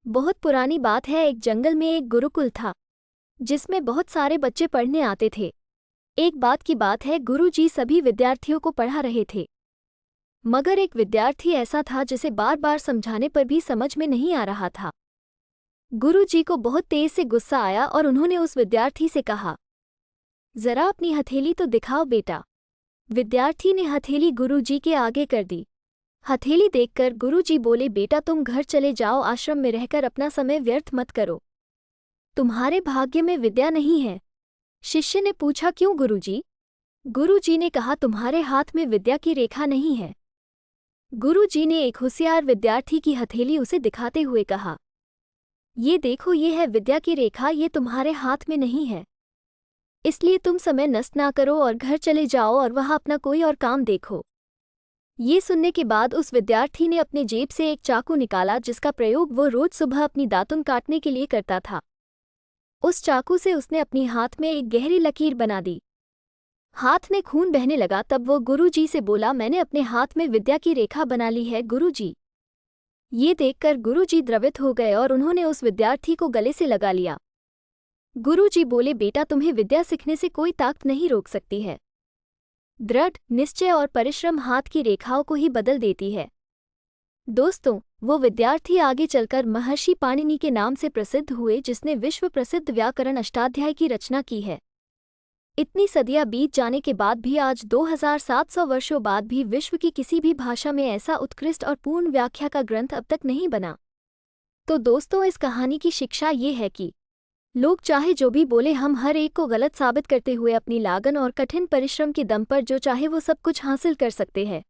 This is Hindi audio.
बहुत पुरानी बात है। एक जंगल में एक गुरुकुल था जिसमें बहुत सारे बच्चे पढ़ने आते थे। एक बात की बात है, गुरुजी सभी विद्यार्थियों को पढ़ा रहे थे, मगर एक विद्यार्थी ऐसा था जिसे बार बार समझाने पर भी समझ में नहीं आ रहा था। गुरुजी को बहुत तेज से गुस्सा आया और उन्होंने उस विद्यार्थी से कहा, जरा अपनी हथेली तो दिखाओ बेटा। विद्यार्थी ने हथेली गुरुजी के आगे कर दी। हथेली देखकर गुरुजी बोले, बेटा तुम घर चले जाओ, आश्रम में रहकर अपना समय व्यर्थ मत करो, तुम्हारे भाग्य में विद्या नहीं है। शिष्य ने पूछा, क्यों गुरुजी? गुरुजी ने कहा, तुम्हारे हाथ में विद्या की रेखा नहीं है। गुरुजी ने एक होशियार विद्यार्थी की हथेली उसे दिखाते हुए कहा, ये देखो, ये है विद्या की रेखा, ये तुम्हारे हाथ में नहीं है, इसलिए तुम समय नष्ट ना करो और घर चले जाओ और वहां अपना कोई और काम देखो। ये सुनने के बाद उस विद्यार्थी ने अपने जेब से एक चाकू निकाला जिसका प्रयोग वो रोज सुबह अपनी दातुन काटने के लिए करता था। उस चाकू से उसने अपनी हाथ में एक गहरी लकीर बना दी। हाथ में खून बहने लगा। तब वो गुरुजी से बोला, मैंने अपने हाथ में विद्या की रेखा बना ली है गुरुजी। ये देखकर गुरुजी द्रवित हो गए और उन्होंने उस विद्यार्थी को गले से लगा लिया। गुरुजी बोले, बेटा तुम्हें विद्या सीखने से कोई ताकत नहीं रोक सकती है। दृढ़ निश्चय और परिश्रम हाथ की रेखाओं को ही बदल देती है। दोस्तों, वो विद्यार्थी आगे चलकर महर्षि पाणिनि के नाम से प्रसिद्ध हुए, जिसने विश्व प्रसिद्ध व्याकरण अष्टाध्याय की रचना की है। इतनी सदियां बीत जाने के बाद भी आज 2700 वर्षों बाद भी विश्व की किसी भी भाषा में ऐसा उत्कृष्ट और पूर्ण व्याख्या का ग्रंथ अब तक नहीं बना। तो दोस्तों, इस कहानी की शिक्षा ये है कि लोग चाहे जो भी बोले, हम हर एक को गलत साबित करते हुए अपनी लागन और कठिन परिश्रम के दम पर जो चाहे वो सब कुछ हासिल कर सकते हैं।